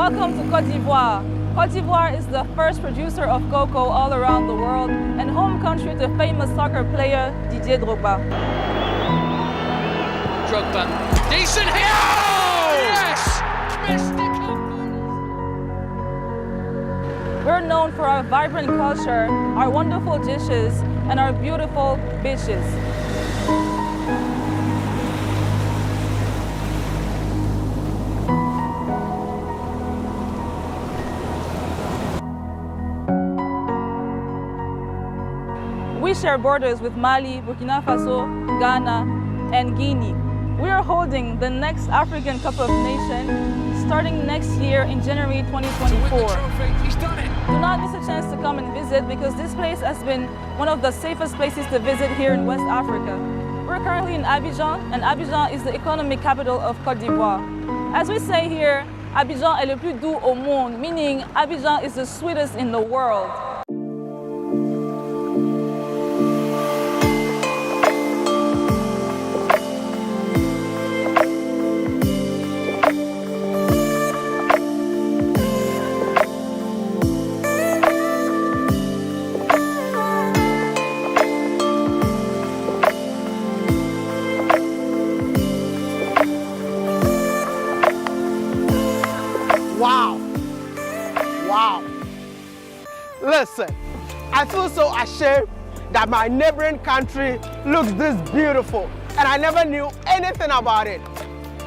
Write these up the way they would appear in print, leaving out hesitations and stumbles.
Welcome to Côte d'Ivoire. Côte d'Ivoire is the first producer of cocoa all around the world and home country to famous soccer player Didier Drogba. Drogba, decent hit! Oh! Yes! We're known for our vibrant culture, our wonderful dishes, and our beautiful beaches. We share borders with Mali, Burkina Faso, Ghana, and Guinea. We are holding the next African Cup of Nations starting next year in January 2024. He's done it! Do not miss a chance to come and visit because this place has been one of the safest places to visit here in West Africa. We're currently in Abidjan, and Abidjan is the economic capital of Côte d'Ivoire. As we say here, Abidjan est le plus doux au monde, meaning Abidjan is the sweetest in the world. Wow. Listen, I feel so ashamed that my neighboring country looks this beautiful and I never knew anything about it.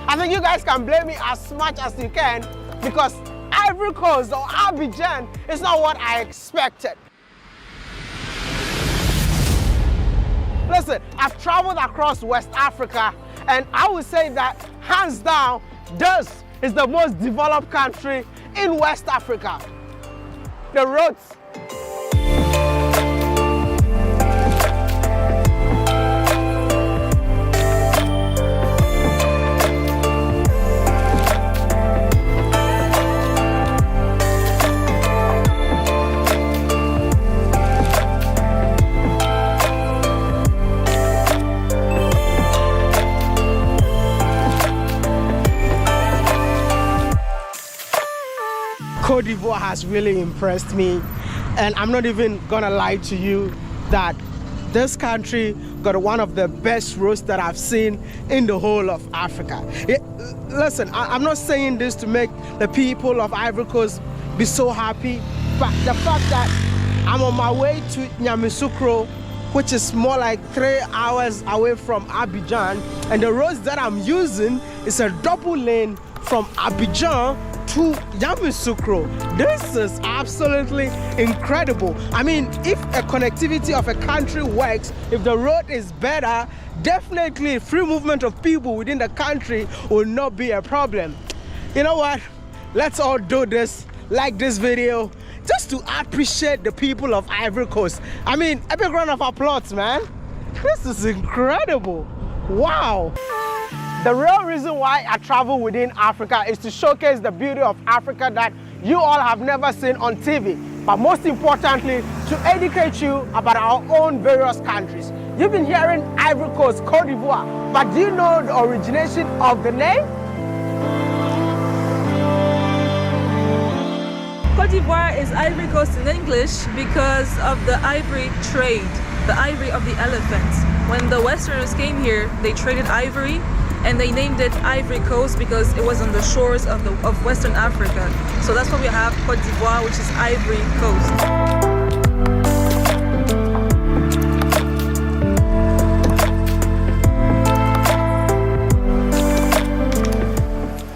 I think you guys can blame me as much as you can because Ivory Coast or Abidjan is not what I expected. Listen, I've traveled across West Africa and I would say that hands down, this is the most developed country in West Africa. The roads. Côte d'Ivoire has really impressed me, and I'm not even gonna lie to you that this country got one of the best roads that I've seen in the whole of Africa. Listen, I'm not saying this to make the people of Ivory Coast be so happy, but the fact that I'm on my way to Yamoussoukro, which is more like 3 hours away from Abidjan, and the roads that I'm using is a double lane from Abidjan to Yamoussoukro. This is absolutely incredible. I mean, if a connectivity of a country works, if the road is better, definitely free movement of people within the country will not be a problem. You know what? Let's all do this, like this video, just to appreciate the people of Ivory Coast. I mean, a big round of applause, man. This is incredible. Wow. The real reason why I travel within Africa is to showcase the beauty of Africa that you all have never seen on TV, but most importantly, to educate you about our own various countries. You've been hearing Ivory Coast, Côte d'Ivoire, but do you know the origination of the name? Côte d'Ivoire is Ivory Coast in English because of the ivory trade, the ivory of the elephants. When the Westerners came here, they traded ivory, and they named it Ivory Coast because it was on the shores of Western Africa. So that's why we have Côte d'Ivoire, which is Ivory Coast.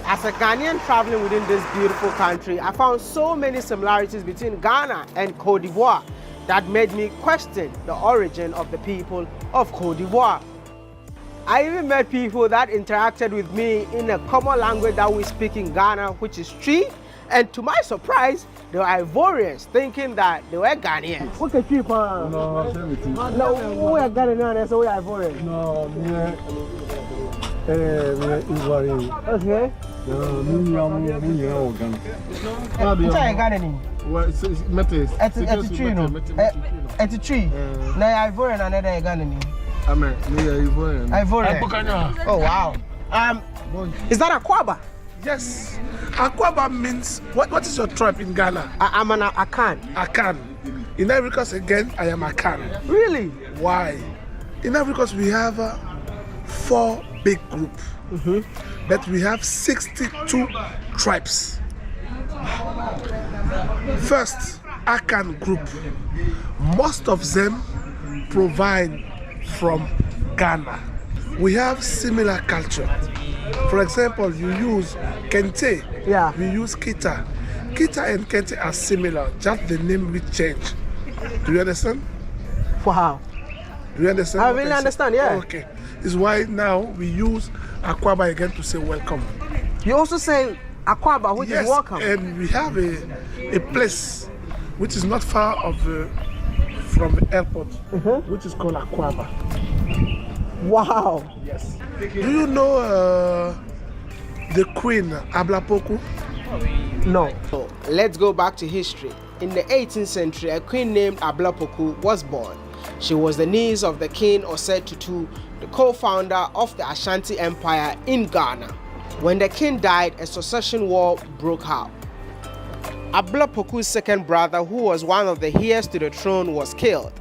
As a Ghanaian traveling within this beautiful country, I found so many similarities between Ghana and Côte d'Ivoire that made me question the origin of the people of Côte d'Ivoire. I even met people that interacted with me in a common language that we speak in Ghana, which is Tree. And to my surprise, they were Ivorians, thinking that they were Ghanaians. What can you do? No, we are Ghanaians, so we are Ivorians. No, Ivory. Okay. Which are you Ghanaian? It's a tree, no? It's a tree. Now Ivorian and another Ghanaian. Amen. Ivorian. Oh wow. Is that a kwaba? Yes. Akwaba means, what is your tribe in Ghana? I'm an Akan. Akan. In Ivory Coast again, I am Akan. Really? Why? In Ivory Coast we have 4 big groups, but we have 62 tribes. First, Akan group. Most of them provide from Ghana. We have similar culture. For example, you use Kente, we use Kita. Kita and Kente are similar, just the name will change. Do you understand? Wow. Do you understand? I really understand, yeah. Okay. It's why now we use Akwaba again to say welcome. You also say Akwaba, which is welcome. And we have a place which is not far from the airport, which is called Akwaba. Wow. Yes. Do you know the Queen Ablapoku? No. So, let's go back to history. In the 18th century, a queen named Ablapoku was born. She was the niece of the king Osei Tutu, the co-founder of the Ashanti Empire in Ghana. When the king died, a succession war broke out. Ablapoku's second brother, who was one of the heirs to the throne, was killed.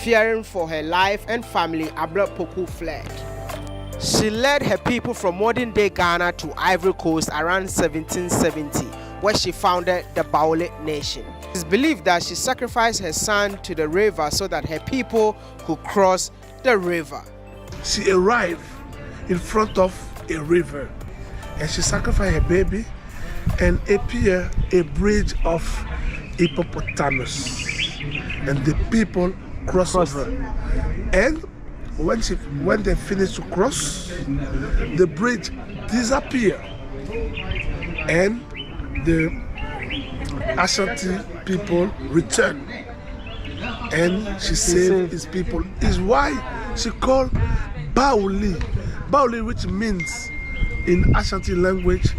Fearing for her life and family, Ablapoku fled. She led her people from modern-day Ghana to Ivory Coast around 1770, where she founded the Baule nation. It is believed that she sacrificed her son to the river so that her people could cross the river. She arrived in front of a river and she sacrificed her baby and appeared a bridge of hippopotamus. And the people crossed over. And when they finished to cross, the bridge disappeared. And the Ashanti people returned. And she saved his people. Is why she called Bauli. Bauli, which means in Ashanti language,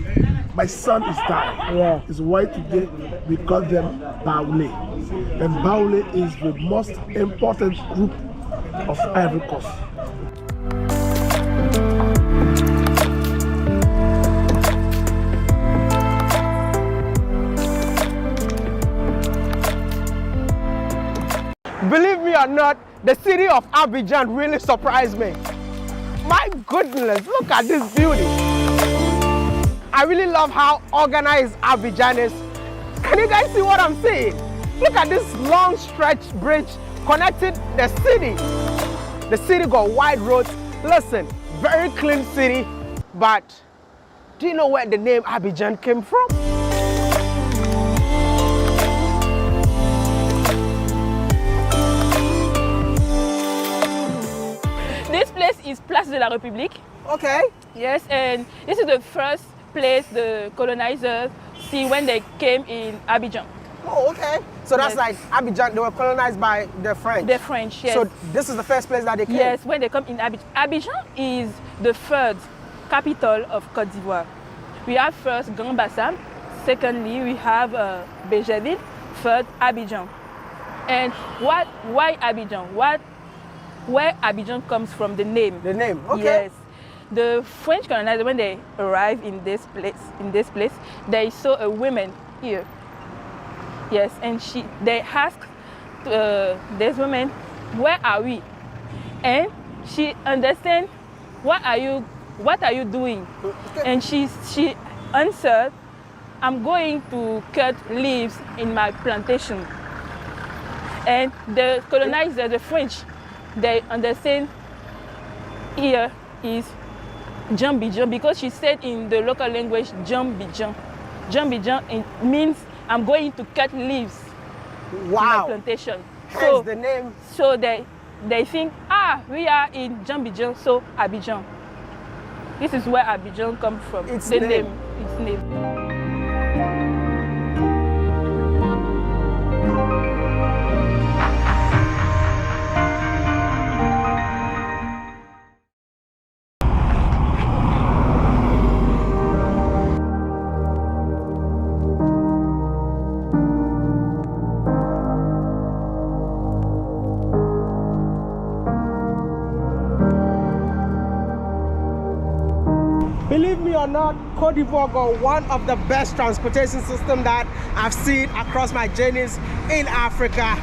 my son is dying. Yeah. Is why today we call them Baule. And Baule is the most important group of Ivory Coast. Believe me or not, the city of Abidjan really surprised me. My goodness, look at this beauty. I really love how organized Abidjan is. Can you guys see what I'm saying? Look at this long stretch bridge connecting the city. The city got wide roads. Listen, very clean city. But do you know where the name Abidjan came from? This place is Place de la République. Okay. Yes, and this is the first place the colonizers see when they came in Abidjan. Oh, okay. So that's like Abidjan, they were colonized by the French. The French, yes. So this is the first place that they came? Yes, when they come in Abidjan. Abidjan is the third capital of Côte d'Ivoire. We have first Grand Bassam, secondly we have Béjaville, third Abidjan. And why Abidjan? Where Abidjan comes from, the name. The name, okay. Yes. The French colonizers, when they arrived in this place, they saw a woman here. Yes, and they asked this woman, where are we? And she understand, what are you doing? Okay. And she answered, I'm going to cut leaves in my plantation. And the colonizers, the French, they understand here is Jambijan, because she said in the local language Jambijan. Jambijan means I'm going to cut leaves in my plantation. Hence the name. So they think, we are in Jambijan, so Abidjan. This is where Abidjan comes from. Its name. Believe me or not, Côte d'Ivoire got one of the best transportation systems that I've seen across my journeys in Africa.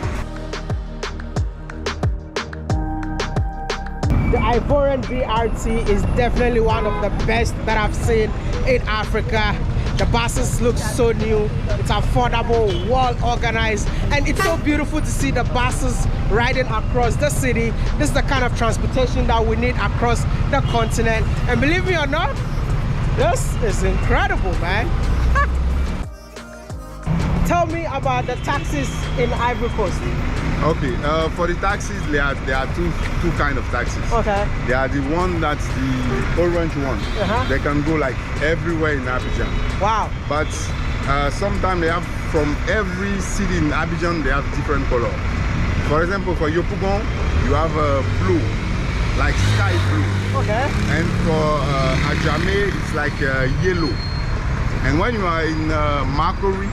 The Ivorian BRT is definitely one of the best that I've seen in Africa. The buses look so new, it's affordable, well organized, and it's so beautiful to see the buses riding across the city. This is the kind of transportation that we need across the continent. And believe me or not, this is incredible, man. Tell me about the taxis in Ivory Coast. Okay, for the taxis, there are two kind of taxis. Okay. There are the one that's the orange one. They can go like everywhere in Abidjan. Wow. But sometimes they have, from every city in Abidjan, they have different color. For example, for Yopougon, you have blue, like sky blue. Okay. And for Adjamé, it's like yellow. And when you are in Makori,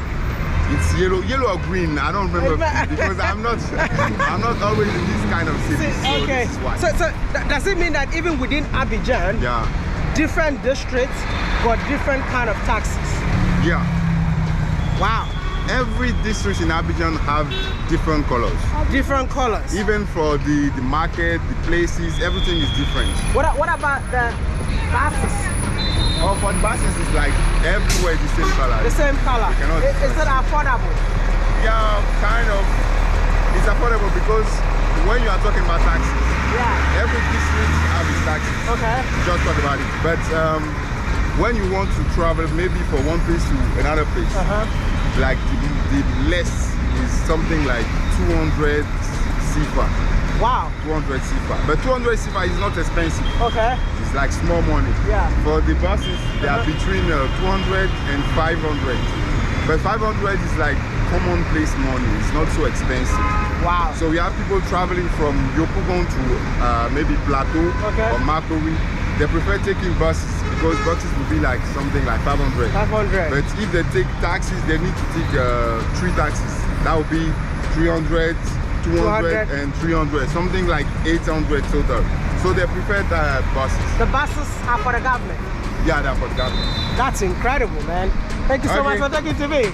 it's yellow or green. I don't remember because I'm not always in this kind of city. So okay. This is why. So does it mean that even within Abidjan, different districts got different kind of taxis? Yeah. Wow. Every district in Abidjan have different colors. Different colors. Even for the market, the places, everything is different. What about the buses? Oh, for the buses, it's like everywhere the same color. The same color. Is it affordable? Yeah, kind of. It's affordable because when you are talking about taxis, every district has its taxis. Okay. Just talk about it. But when you want to travel maybe from one place to another place, like the less is something like 200 CFA. Wow. 200 CFA. But 200 CFA is not expensive. Okay. It's like small money. Yeah. For the buses, they are between 200 and 500. But 500 is like commonplace money. It's not so expensive. Wow. So we have people traveling from Yopougon to maybe Plateau or Makori. They prefer taking buses because buses will be like something like 500. 500. But if they take taxis, they need to take 3 taxis. That would be 300, 200 and 300, something like 800 total. So they prefer the buses. The buses are for the government? Yeah, they're for the government. That's incredible, man. Thank you so much for talking to me.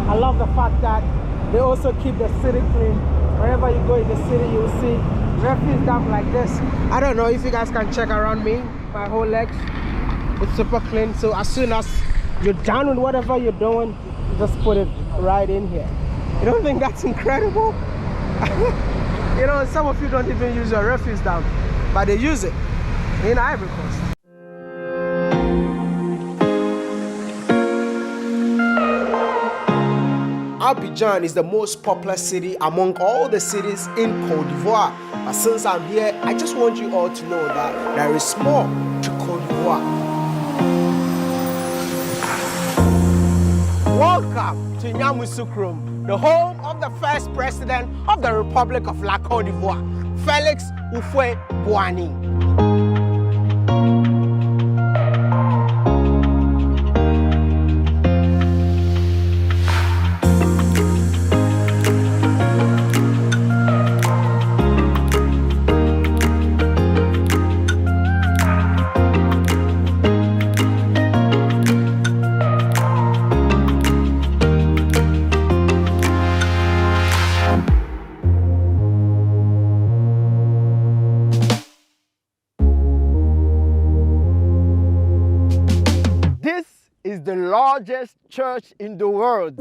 I love the fact that they also keep the city clean. Wherever you go in the city, you will see refuse dump like this. I don't know if you guys can check around me, my whole legs. It's super clean. So as soon as you're done with whatever you're doing, you just put it right in here. You don't think that's incredible? You know, some of you don't even use your refuse dump, but they use it in Ivory Coast. Abidjan is the most popular city among all the cities in Côte d'Ivoire. But since I'm here, I just want you all to know that there is more to Côte d'Ivoire. Welcome to Yamoussoukroum, the home of the first president of the Republic of La Côte d'Ivoire, Félix Houphouët-Boigny. The largest church in the world.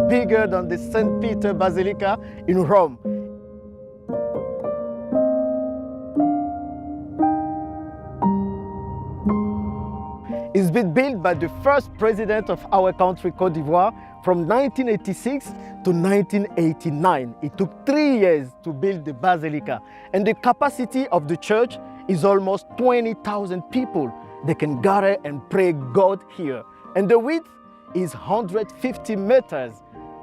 Bigger than the St. Peter Basilica in Rome. It's been built by the first president of our country, Côte d'Ivoire, from 1986 to 1989. It took 3 years to build the basilica, and the capacity of the church is almost 20,000 people. They can gather and pray God here. And the width is 150 meters,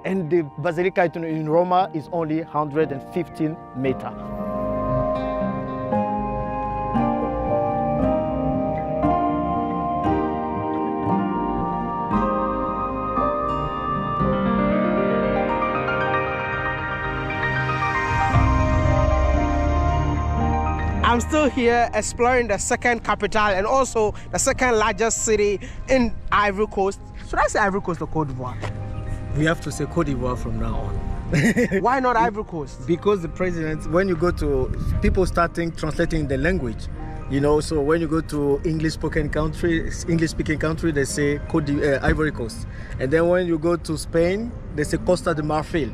and the basilica in Roma is only 115 meters. I'm still here exploring the second capital and also the second largest city in Ivory Coast. Should I say Ivory Coast or Côte d'Ivoire? We have to say Côte d'Ivoire from now on. Why not Ivory Coast? Because the president, when you go to, people starting translating the language, you know, so when you go to English-speaking country, they say Ivory Coast. And then when you go to Spain, they say Costa de Marfil.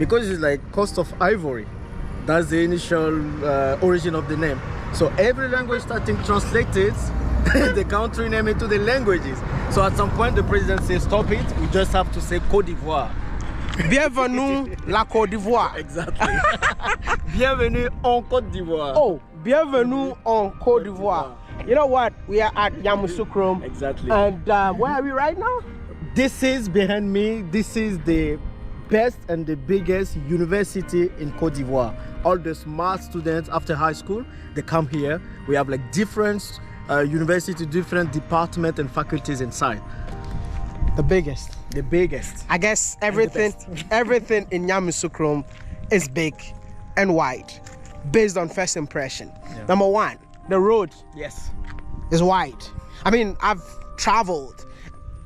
Because it's like Coast of Ivory. That's the initial origin of the name. So every language starting translated the country name into the languages. So at some point the president says, stop it, we just have to say Côte d'Ivoire. Bienvenue la Côte d'Ivoire. Exactly. Bienvenue en Côte d'Ivoire. Oh, bienvenue en Côte d'Ivoire. You know what? We are at Yamoussoukro. Exactly. And where are we right now? This is behind me. This is the best and the biggest university in Côte d'Ivoire. All the smart students after high school, they come here. We have like different university, different departments and faculties inside. The biggest. The biggest. I guess everything in Yamoussoukro is big and wide based on first impression. Yeah. Number one, the road is wide. I mean, I've traveled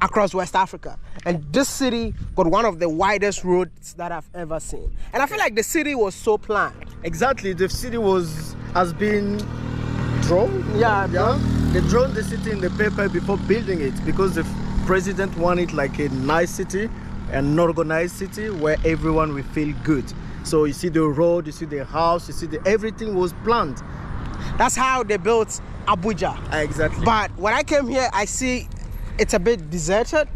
across West Africa and this city got one of the widest roads that I've ever seen. And I feel like the city was so planned. Exactly, the city has been drawn. Yeah. They drawn the city in the paper before building it because the president wanted like a nice city, an organized city where everyone will feel good. So you see the road, you see the house, you see everything was planned. That's how they built Abuja. Exactly. But when I came here, I see it's a bit deserted.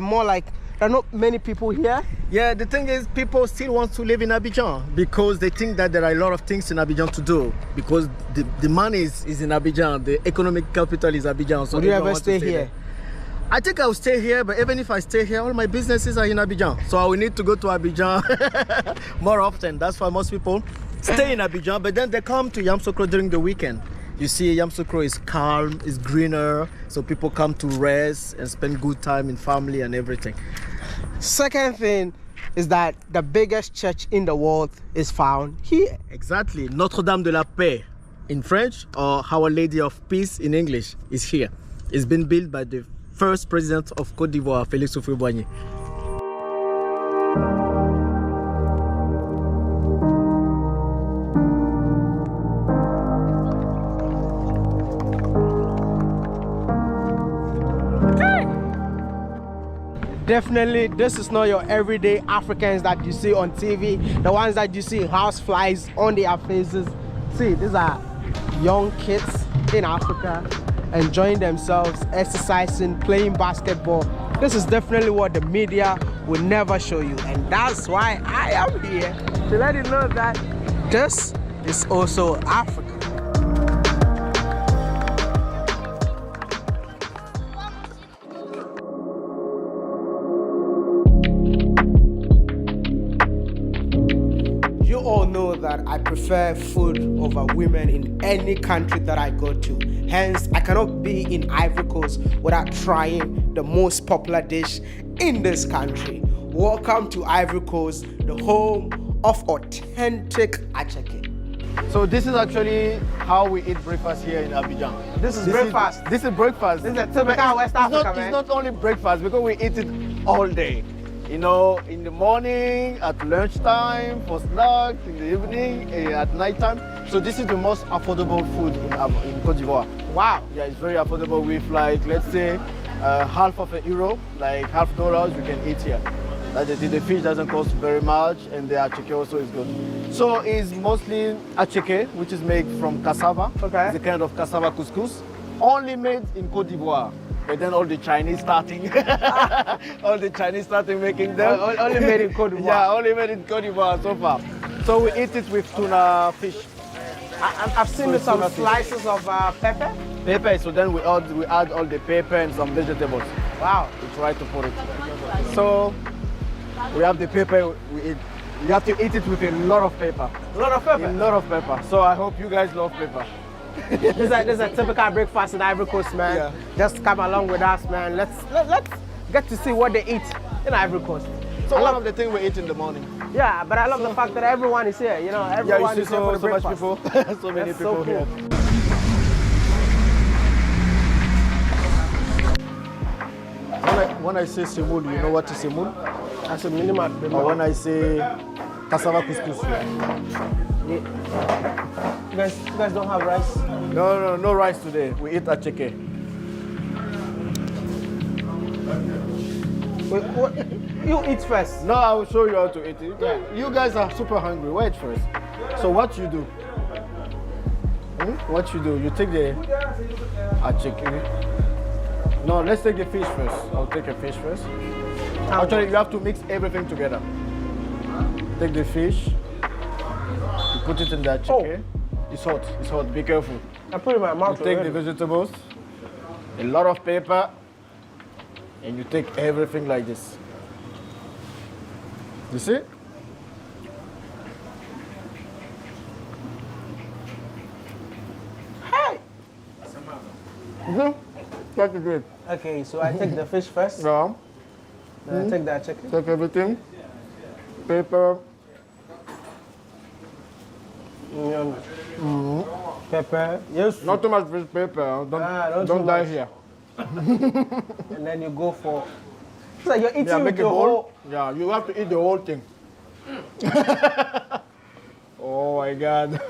More like there are not many people here. Yeah, the thing is, people still want to live in Abidjan because they think that there are a lot of things in Abidjan to do because the money is in Abidjan, the economic capital is Abidjan. So would you ever stay here? I think I'll stay here, but even if I stay here, all my businesses are in Abidjan. So I will need to go to Abidjan more often. That's why most people stay in Abidjan, but then they come to Yamoussoukro during the weekend. You see, Yamoussoukro is calm, it's greener, so people come to rest and spend good time in family and everything. Second thing is that the biggest church in the world is found here. Exactly. Notre-Dame de la Paix in French, or Our Lady of Peace in English, is here. It's been built by the first president of Côte d'Ivoire, Félix Houphouët-Boigny. Definitely, this is not your everyday Africans that you see on TV, the ones that you see house flies on their faces. See, these are young kids in Africa enjoying themselves, exercising, playing basketball. This is definitely what the media will never show you, and that's why I am here to let you know that this is also Africa. You all know that I prefer food over women in any country that I go to. Hence, I cannot be in Ivory Coast without trying the most popular dish in this country. Welcome to Ivory Coast, the home of authentic acheke. So this is actually how we eat breakfast here in Abidjan. This is breakfast. This is breakfast. This is a typical West Africa, It's not only breakfast because we eat it all day. You know, in the morning, at lunchtime, for snacks, in the evening, at nighttime. So this is the most affordable food in Côte d'Ivoire. Wow. Yeah, it's very affordable with like, let's say, half of €1, like $half you can eat here. The fish doesn't cost very much and the acheke also is good. So it's mostly acheke, which is made from cassava. Okay. It's a kind of cassava couscous, only made in Côte d'Ivoire. But then all the Chinese starting, making them. Only made in Côte d'Ivoire. Yeah, only made in Côte d'Ivoire so far. So we eat it with tuna fish. I've seen some slices of pepper. Pepper, so then we add all the pepper and some vegetables. Wow. We try to put it. So we have the pepper we eat. You have to eat it with a lot of pepper. A lot of pepper? A lot of pepper. So I hope you guys love pepper. This is a typical breakfast in Ivory Coast, man. Yeah. Just come along with us, man. Let's get to see what they eat in Ivory Coast. So one of the things we eat in the morning. Yeah, but I love the fact that everyone is here. You know, everyone is here for the so much breakfast. people, so many That's people so here. cool. When I say semoule, you know what is semoule? That's a minimum. Or when I say cassava couscous. You guys don't have rice? No rice today. We eat acheke. Wait, what? You eat first. No, I will show you how to eat it. You guys are super hungry. Wait first. So what you do? What you do? You take the acheke. No, let's take the fish first. I'll take a fish first. Actually, you have to mix everything together. Take the fish. You put it in the acheke. It's hot. Be careful. I put it in my mouth. You take the vegetables, a lot of pepper, and you take everything like this. You see? Hey! That's good. Okay, so I take the fish first. Yeah. Then I take that chicken. Take everything. Pepper. Onion. Pepper. Yes. Not too much fish pepper. Don't die here. And then you go for. It's like you're eating make with a your bowl. whole. Yeah, you have to eat the whole thing. Oh my God.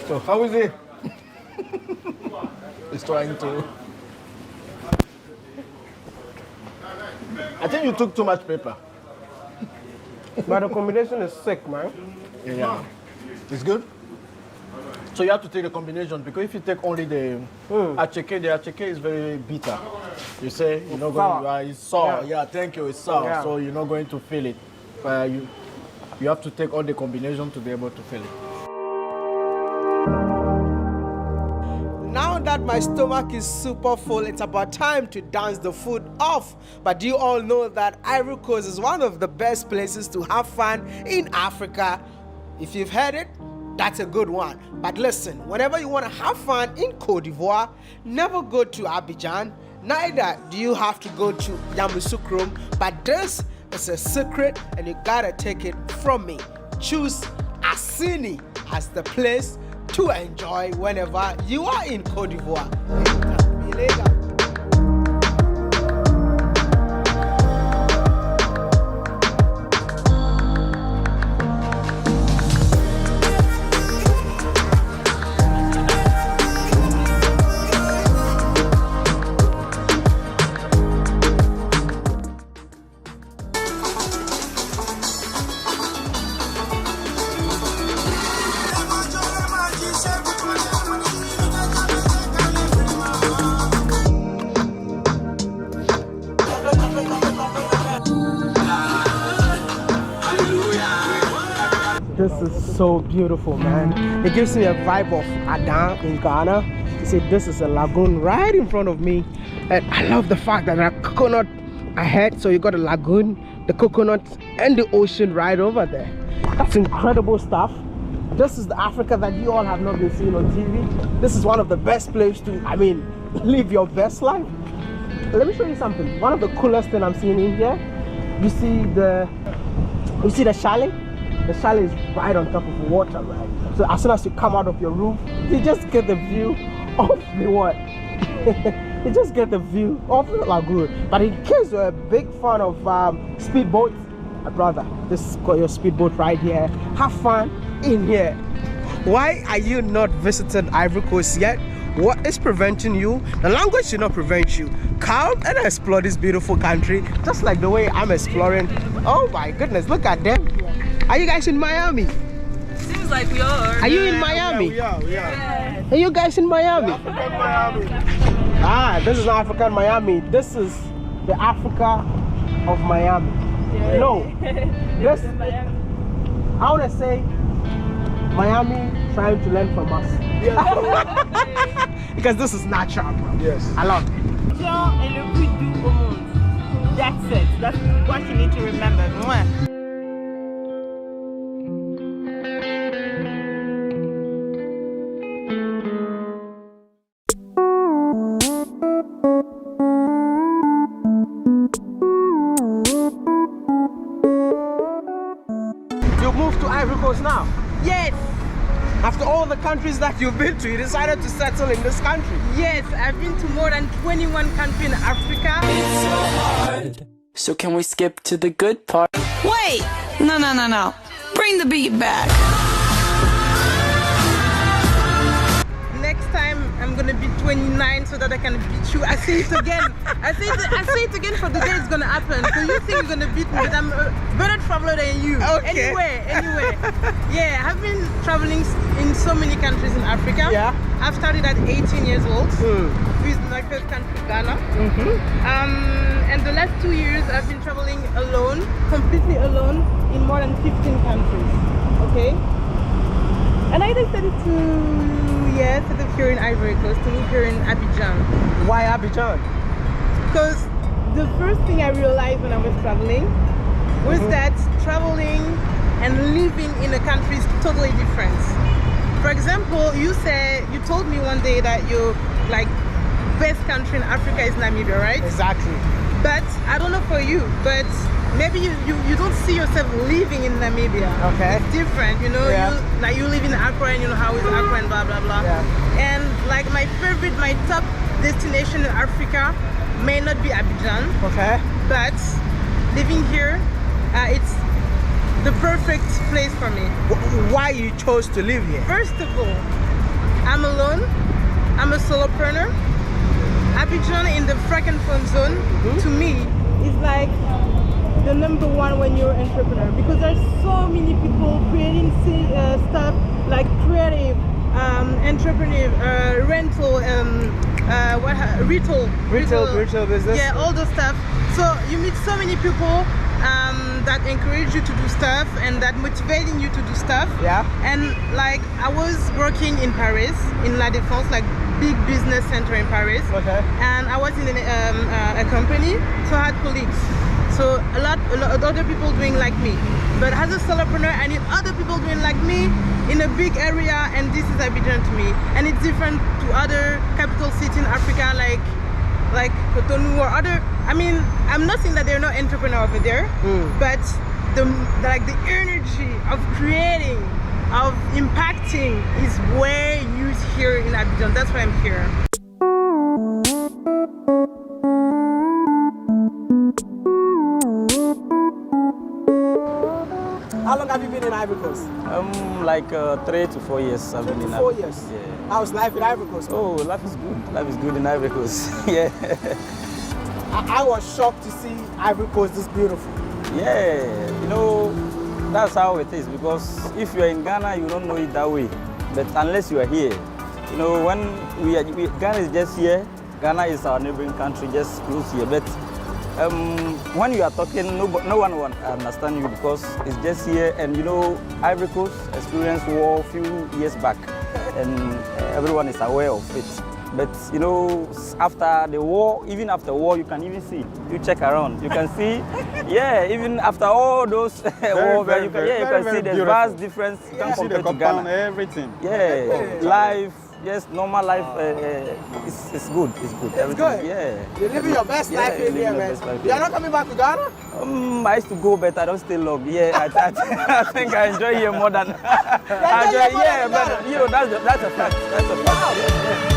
So how is it? He's trying to. I think you took too much pepper. But the combination is sick, man. Yeah. It's good? So you have to take the combination because if you take only the acheke is very bitter. You say you're not going. It's sour. Yeah, thank you. It's sour, Yeah. so you're not going to feel it. You have to take all the combination to be able to feel it. Now that my stomach is super full, it's about time to dance the food off. But do you all know that Ivory Coast is one of the best places to have fun in Africa? If you've heard it, that's a good one. But listen, whenever you want to have fun in Côte d'Ivoire, never go to Abidjan. Neither do you have to go to Yamoussoukro. But this is a secret and you gotta take it from me. Choose Asini as the place to enjoy whenever you are in Côte d'Ivoire. See you later. This is so beautiful, man. It gives me a vibe of Adan in Ghana. You see, this is a lagoon right in front of me. And I love the fact that there are coconut ahead. So you got a lagoon, the coconut, and the ocean right over there. That's incredible stuff. This is the Africa that you all have not been seeing on TV. This is one of the best places to, live your best life. Let me show you something. One of the coolest things I'm seeing in here, you see the chalet? The chalet is right on top of the water, right? So as soon as you come out of your roof, you just get the view of the what? You just get the view of the lagoon. But in case you're a big fan of speedboats, my brother, this is your speedboat right here. Have fun in here. Why are you not visiting Ivory Coast yet? What is preventing you? The language should not prevent you. Come and explore this beautiful country, just like the way I'm exploring. Oh my goodness, look at them. Are you guys in Miami? Seems like we are. Are you in Miami? We are. Are you guys in Miami? Miami. Ah, this is not African Miami. This is the Africa of Miami. Yeah. No, this, I want to say Miami trying to learn from us. Yes. Because this is natural, bro. Yes. I love it. Et le but du monde. That's it. That's what you need to remember. Mwah. Coast now? Yes. After all the countries that you've been to, you decided to settle in this country? Yes, I've been to more than 21 countries in Africa. It's so hard. So can we skip to the good part? Wait! No. Bring the beat back. Next time I'm gonna be 29 so that I can beat you. I say it again. I say it again for the day it's gonna happen. So you think you're gonna beat me, but I'm a better traveler than you. Okay. Anyway. Yeah, I've been traveling in so many countries in Africa. Yeah. I've started at 18 years old. With my first country, Ghana. And the last 2 years I've been traveling alone, completely alone, in more than 15 countries. Okay? And I decided to set up here in Ivory Coast, to move here in Abidjan. Why Abidjan? Because the first thing I realized when I was traveling was that traveling and living in a country is totally different. For example, you told me one day that your best country in Africa is Namibia, right? Exactly. But I don't know for you, but maybe you don't see yourself living in Namibia. Okay. It's different, you know. Yeah. You live in Accra and you know how is Accra and blah blah blah. Yeah. And like my top destination in Africa may not be Abidjan. Okay. But living here, it's the perfect place for me. Why you chose to live here? First of all, I'm alone. I'm a solopreneur. Abidjan in the Francophone zone, to me, is like the number one when you're an entrepreneur, because there's so many people creating stuff like creative, entrepreneur, rental, retail business. Yeah, all those stuff. So you meet so many people that encourage you to do stuff and that motivating you to do stuff. Yeah. And like I was working in Paris, in La Défense, like big business center in Paris. Okay. And I was in a company, so I had colleagues. So a lot of other people doing like me. But as a solopreneur, I need other people doing like me in a big area, and this is Abidjan to me. And it's different to other capital cities in Africa, like Cotonou or other. I mean, I'm not saying that they're not entrepreneurs over there, but the energy of creating, of impacting is way used here in Abidjan. That's why I'm here. How long have you been in Ivory Coast? Like 3 to 4 years I've been in Ivory Coast. 4 years? Yeah. How's life in Ivory Coast? Oh, life is good. Life is good in Ivory Coast. Yeah. I was shocked to see Ivory Coast this beautiful. Yeah, you know, that's how it is, because if you're in Ghana, you don't know it that way. But unless you are here, you know, when Ghana is just here, Ghana is our neighboring country, just close here. But when you are talking, no one will understand you because it's just here. And you know, Ivory Coast experienced war a few years back, and everyone is aware of it. But you know, after the war, even after war, you can even see. You check around, you can see. Yeah, even after all those wars, you can see there's vast difference. You can compare to Ghana. Everything. Yeah, life. Yes, normal life it's good. It's good. It's good. Yeah. You're living your best life in here, man. You're not coming back to Ghana? I used to go, but I don't stay long. Yeah, I think I enjoy here more than I enjoy. Yeah, but you know that's a fact. That's a fact. Wow. Yeah.